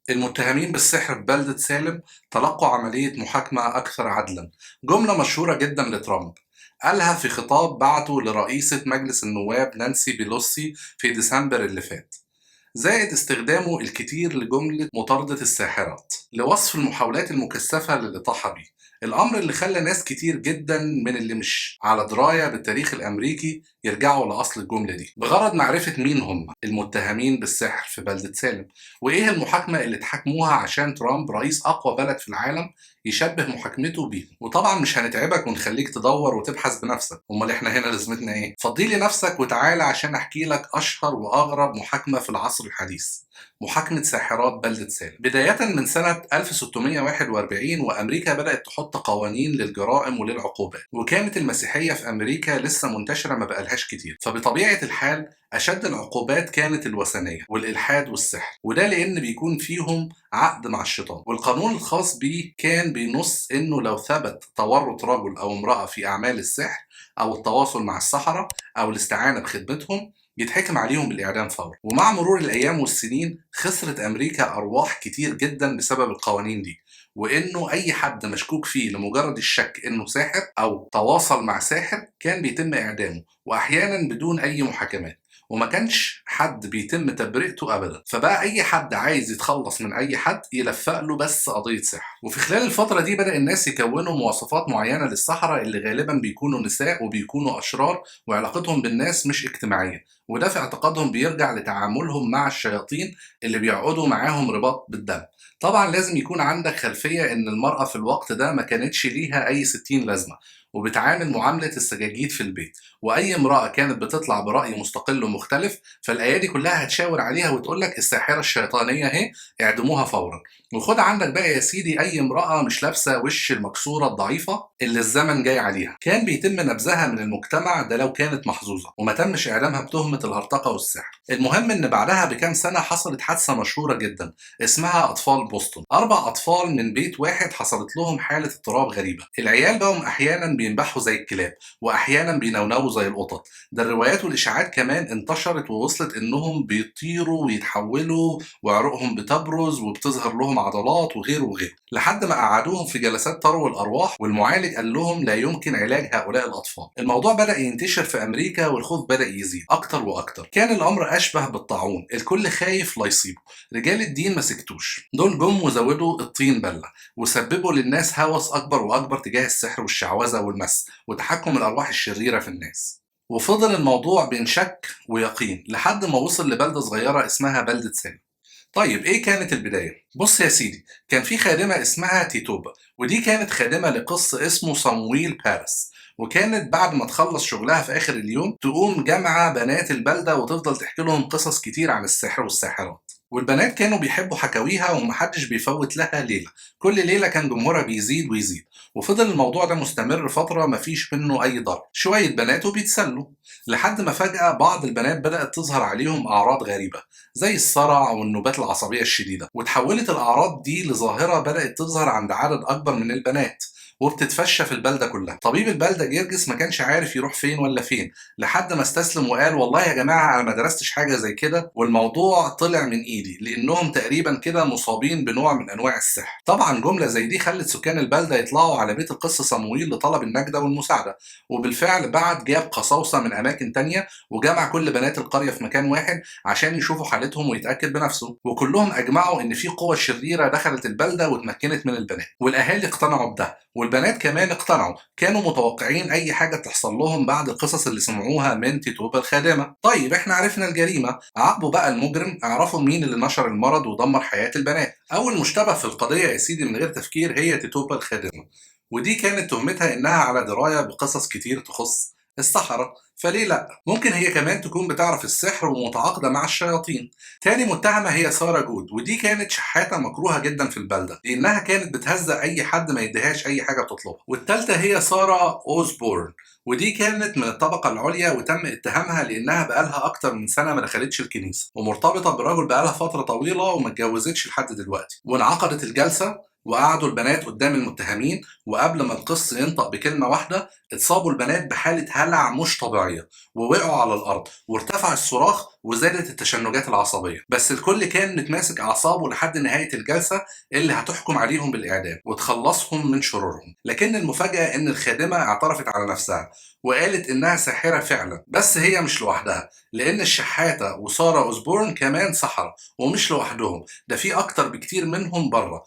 المتهمين بالسحر في بلدة سالم تلقوا عملية محاكمة أكثر عدلا. جملة مشهورة جدا لترامب قالها في خطاب بعته لرئيسة مجلس النواب نانسي بيلوسي في ديسمبر اللي فات، زائد استخدامه الكتير لجملة مطاردة الساحرات لوصف المحاولات المكثفة للإطاحة بيه. الأمر اللي خلى ناس كتير جدا من اللي مش على دراية بالتاريخ الأمريكي يرجعوا لأصل الجملة دي بغرض معرفة مين هم المتهمين بالسحر في بلدة سالم، وإيه المحاكمة اللي اتحاكموها عشان ترامب رئيس أقوى بلد في العالم يشبه محاكمته بيهم. وطبعا مش هنتعبك ونخليك تدور وتبحث بنفسك، امال احنا هنا لازمتنا ايه؟ فضيلي نفسك وتعالى عشان احكي لك اشهر واغرب محاكمه في العصر الحديث، محاكمة ساحرات بلدة سالم. بداية من سنة 1641 وأمريكا بدأت تحط قوانين للجرائم وللعقوبات، وكانت المسيحية في أمريكا لسه منتشرة ما بقالهاش كتير، فبطبيعة الحال أشد العقوبات كانت الوثنية والإلحاد والسحر، وده لأن بيكون فيهم عقد مع الشيطان. والقانون الخاص بيه كان بينص إنه لو ثبت تورط رجل أو امرأة في أعمال السحر أو التواصل مع السحرة أو الاستعانة بخدمتهم يتحكم عليهم بالإعدام فورا. ومع مرور الأيام والسنين خسرت أمريكا أرواح كتير جدا بسبب القوانين دي، وإنه أي حد مشكوك فيه لمجرد الشك إنه ساحر أو تواصل مع ساحر كان بيتم إعدامه، وأحيانا بدون أي محاكمات، وما كانش حد بيتم تبرئته ابدا. فبقى اي حد عايز يتخلص من اي حد يلفق له بس قضيه سحر. وفي خلال الفتره دي بدا الناس يكونوا مواصفات معينه للسحره اللي غالبا بيكونوا نساء وبيكونوا اشرار وعلاقتهم بالناس مش اجتماعيه، وده في اعتقادهم بيرجع لتعاملهم مع الشياطين اللي بيعقدوا معاهم رباط بالدم. طبعا لازم يكون عندك خلفيه ان المراه في الوقت ده ما كانتش ليها اي 60 لازمه، وبتعامل معامله السجاجيد في البيت، واي امراه كانت بتطلع براي مستقل ومختلف فالايادي كلها هتشاور عليها وتقول لك الساحره الشيطانيه اهي، اعدموها فورا. وخد عندك بقى يا سيدي اي امراه مش لابسه وش المكسوره الضعيفه اللي الزمن جاي عليها كان بيتم نبذها من المجتمع ده لو كانت محظوظه، وما تمش اعدامها بتهمه الهرطقه والسحر. المهم ان بعدها بكام سنه حصلت حادثه مشهوره جدا اسمها اطفال بوسطن. 4 اطفال من بيت واحد حصلت لهم حاله اضطراب غريبه، العيال بقوا احيانا بينبحوا زي الكلاب واحيانا بينونوا زي القطط. ده الروايات والاشاعات كمان انتشرت ووصلت انهم بيطيروا ويتحولوا وعروقهم بتبرز وبتظهر لهم عضلات وغيره وغيره، لحد ما قعدوهم في جلسات طرو الارواح والمعالج قال لهم لا يمكن علاج هؤلاء الاطفال. الموضوع بدا ينتشر في امريكا والخوف بدا يزيد اكتر واكتر، كان الامر اشبه بالطاعون، الكل خايف لا يصيبه. رجال الدين ما سكتوش، دول جم وزودوا الطين بله وسببوا للناس هوس اكبر واكبر تجاه السحر والشعوذه والمس وتحكم الارواح الشريره في الناس. وفضل الموضوع بين شك ويقين لحد ما وصل لبلدة صغيرة اسمها بلدة سالم. طيب ايه كانت البداية؟ بص يا سيدي، كان في خادمة اسمها تيتوبا، ودي كانت خادمة لقس اسمه صمويل بارس، وكانت بعد ما تخلص شغلها في اخر اليوم تقوم جامعة بنات البلدة وتفضل تحكي لهم قصص كتير عن السحر والساحرات. والبنات كانوا بيحبوا حكاويها ومحدش بيفوت لها ليلة، كل ليلة كان جمهورها بيزيد ويزيد. وفضل الموضوع ده مستمر فترة مفيش منه أي ضرر، شوية بنات وبيتسلوا، لحد ما فجأة بعض البنات بدأت تظهر عليهم أعراض غريبة زي الصرع والنوبات العصبية الشديدة، وتحولت الأعراض دي لظاهرة بدأت تظهر عند عدد أكبر من البنات وبتتفشى في البلدة كلها. طبيب البلدة جرجس ما كانش عارف يروح فين ولا فين، لحد ما استسلم وقال والله يا جماعة أنا ما درستش حاجة زي كده والموضوع طلع من إيدي، لأنهم تقريبا كده مصابين بنوع من أنواع السحر. طبعا جملة زي دي خلت سكان البلدة يطلعوا على بيت القس صموئيل لطلب النجدة والمساعدة، وبالفعل بعت جاب قساوسة من أماكن تانية وجمع كل بنات القرية في مكان واحد عشان يشوفوا حالتهم ويتأكد بنفسه، وكلهم أجمعوا إن في قوة شريرة دخلت البلدة واتمكنت من البنات، والأهالي اقتنعوا بده والبنات كمان اقتنعوا، كانوا متوقعين أي حاجة تحصل لهم بعد القصص اللي سمعوها من تيتوبا الخادمة. طيب احنا عرفنا الجريمة، عاقبوا بقى المجرم، اعرفوا مين اللي نشر المرض ودمر حياة البنات. أول مشتبه في القضية يا سيدي من غير تفكير هي تيتوبا الخادمة، ودي كانت تهمتها إنها على دراية بقصص كتير تخص السحرة، فليه لأ؟ ممكن هي كمان تكون بتعرف السحر ومتعاقدة مع الشياطين. تاني متهمة هي سارة جود، ودي كانت شحاتة مكروهة جدا في البلدة لأنها كانت بتهزق أي حد ما يديهاش أي حاجة بتطلبها. والتالتة هي سارة أوزبورن، ودي كانت من الطبقة العليا وتم اتهامها لأنها بقالها أكتر من سنة ما دخلتش الكنيسة ومرتبطة برجل بقالها فترة طويلة وما اتجوزتش لحد دلوقتي. وانعقدت الجلسة وقعدوا البنات قدام المتهمين، وقبل ما القس ينطق بكلمة واحدة اتصابوا البنات بحالة هلع مش طبيعية، ووقعوا على الأرض وارتفع الصراخ وزادت التشنجات العصبية. بس الكل كان متماسك أعصابه لحد نهاية الجلسة اللي هتحكم عليهم بالإعدام وتخلصهم من شرورهم. لكن المفاجأة إن الخادمة اعترفت على نفسها وقالت إنها ساحرة فعلا، بس هي مش لوحدها، لأن الشحاتة وسارة أوزبورن كمان سحرة، ومش لوحدهم، ده في أكتر بكتير منهم بره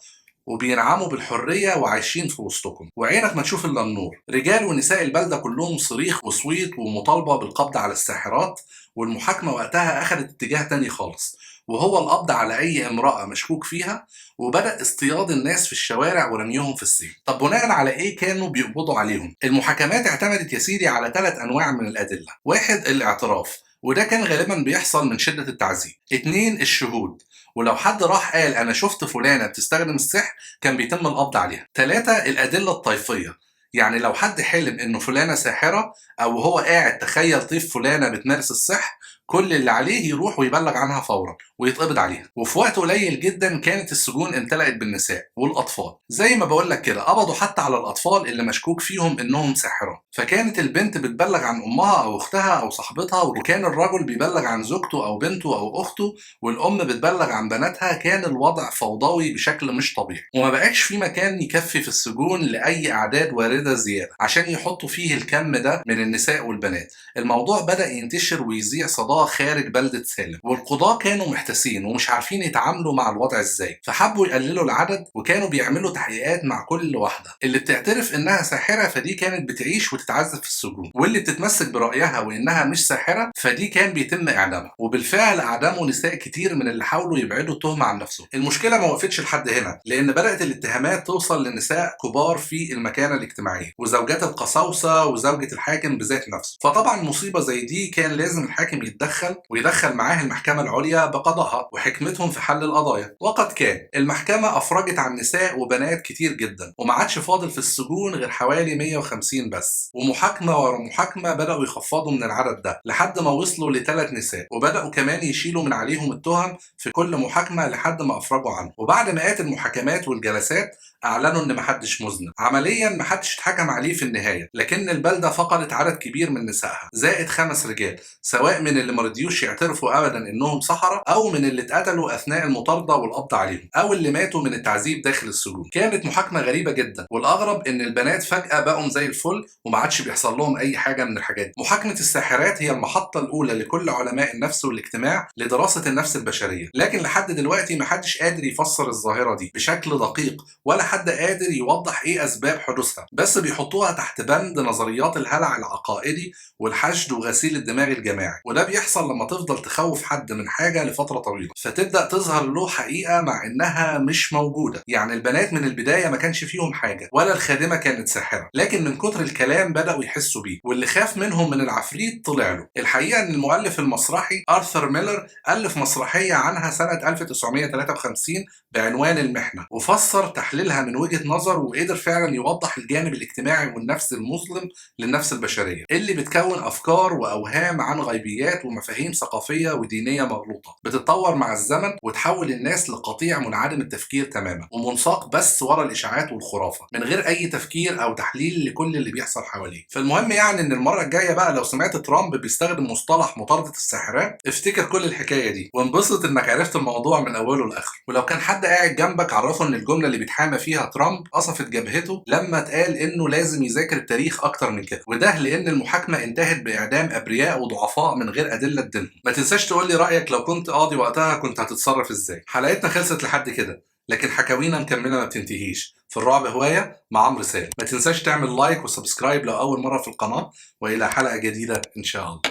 وبينعموا بالحرية وعايشين في وسطكم، وعينك ما تشوف إلا النور. رجال ونساء البلدة كلهم صريخ وصويت ومطالبة بالقبض على الساحرات، والمحاكمة وقتها أخذت اتجاه تاني خالص، وهو القبض على أي امرأة مشكوك فيها، وبدأ اصطياد الناس في الشوارع ورميهم في السجن. طب بناء على إيه كانوا بيقبضوا عليهم؟ المحاكمات اعتمدت يا سيدي على 3 أنواع من الأدلة. 1 الاعتراف، وده كان غالبا بيحصل من شدة التعذيب. 2 الشهود، ولو حد راح قال أنا شفت فلانة بتستخدم السحر كان بيتم القبض عليها. 3 الأدلة الطائفية، يعني لو حد حلم إنه فلانة ساحرة أو هو قاعد تخيل طيف فلانة بتمارس السحر، كل اللي عليه يروح ويبلغ عنها فورا ويتقبض عليها. وفي وقت قليل جدا كانت السجون امتلأت بالنساء والأطفال، زي ما بقول لك كده قبضوا حتى على الأطفال اللي مشكوك فيهم إنهم ساحرة. فكانت البنت بتبلغ عن أمها أو أختها أو صاحبتها، وكان الرجل بيبلغ عن زوجته أو بنته أو أخته، والأم بتبلغ عن بناتها. كان الوضع فوضوي بشكل مش طبيعي، وما بقاش في مكان يكفي في السجون لأي أعداد واردة زيادة عشان يحطوا فيه الكم ده من النساء والبنات. الموضوع بدأ ينتشر ويذيع صداه خارج بلدة سالم، والقضاة كانوا محتاسين ومش عارفين يتعاملوا مع الوضع ازاي، فحبوا يقللوا العدد وكانوا بيعملوا تحقيقات مع كل واحدة. اللي بتعترف انها ساحرة فدي كانت بتعيش وتتعذب في السجون، واللي بتتمسك برأيها وانها مش ساحرة فدي كان بيتم اعدامها. وبالفعل اعدموا نساء كتير من اللي حاولوا يبعدوا التهمة عن نفسهم. المشكلة ما وقفتش لحد هنا، لان بدأت الاتهامات توصل لنساء كبار في المكانة الاجتماعية وزوجات القساوسة وزوجة الحاكم بذات نفسه. فطبعا مصيبة زي دي كان لازم الحاكم يتدخل ويدخل معاه المحكمة العليا بقضائها وحكمتهم في حل القضايا. وقد كان المحكمة أفرجت عن نساء وبنات كتير جدا، وما عادش فاضل في السجون غير حوالي 150 بس. ومحاكمة ورا محاكمة بدأوا يخفضوا من العدد ده لحد ما وصلوا ل3 نساء، وبدأوا كمان يشيلوا من عليهم التهم في كل محاكمة لحد ما أفرجوا عنه. وبعد مئات المحاكمات والجلسات اعلنوا ان محدش مذنب. عمليا محدش اتحكم عليه في النهايه، لكن البلده فقدت عدد كبير من نسائها زائد 5 رجال، سواء من اللي مرضيوش يعترفوا ابدا انهم سحره، او من اللي اتقتلوا اثناء المطارده والقبض عليهم، او اللي ماتوا من التعذيب داخل السجون. كانت محاكمه غريبه جدا، والاغرب ان البنات فجاه بقوا زي الفل وما عادش بيحصل لهم اي حاجه من الحاجات دي. محاكمه الساحرات هي المحطه الاولى لكل علماء النفس والاجتماع لدراسه النفس البشريه، لكن لحد دلوقتي محدش قادر يفسر الظاهره دي بشكل دقيق، ولا حد قادر يوضح ايه اسباب حدوثها، بس بيحطوها تحت بند نظريات الهلع العقائدي والحشد وغسيل الدماغ الجماعي. وده بيحصل لما تفضل تخوف حد من حاجه لفتره طويله فتبدا تظهر له حقيقه مع انها مش موجوده. يعني البنات من البدايه ما كانش فيهم حاجه، ولا الخادمه كانت ساحره، لكن من كتر الكلام بداوا يحسوا بيه، واللي خاف منهم من العفريت طلع له. الحقيقه ان المؤلف المسرحي آرثر ميلر الف مسرحيه عنها سنه 1953 بعنوان المحنة، وفسر تحليلها من وجهة نظر، وقدر فعلا يوضح الجانب الاجتماعي والنفسي المظلم للنفس البشرية اللي بتكون أفكار وأوهام عن غيبيات ومفاهيم ثقافية ودينية مغلوطة بتتطور مع الزمن وتحول الناس لقطيع منعدم التفكير تماما ومنساق بس ورا الإشاعات والخرافة من غير أي تفكير أو تحليل لكل اللي بيحصل حواليه. فالمهم يعني إن المرة الجاية بقى لو سمعت ترامب بيستخدم مصطلح مطاردة الساحرات افتكر كل الحكاية دي وانبسط إنك عرفت الموضوع من أوله لآخره. ولو كان حد قاعد جنبك عرفه ان الجمله اللي بيتحامى فيها ترامب قصفت جبهته لما اتقال انه لازم يذاكر التاريخ اكتر من كده، وده لان المحاكمه انتهت باعدام ابرياء وضعفاء من غير ادله تدينهم. ما تنساش تقول لي رايك لو كنت قاضي وقتها كنت هتتصرف ازاي. حلقتنا خلصت لحد كده، لكن حكاوينا مكمله ما بتنتهيش. في الرعب هوايه مع عمرو سالم. ما تنساش تعمل لايك وسبسكرايب لو اول مره في القناه، والى حلقه جديده ان شاء الله.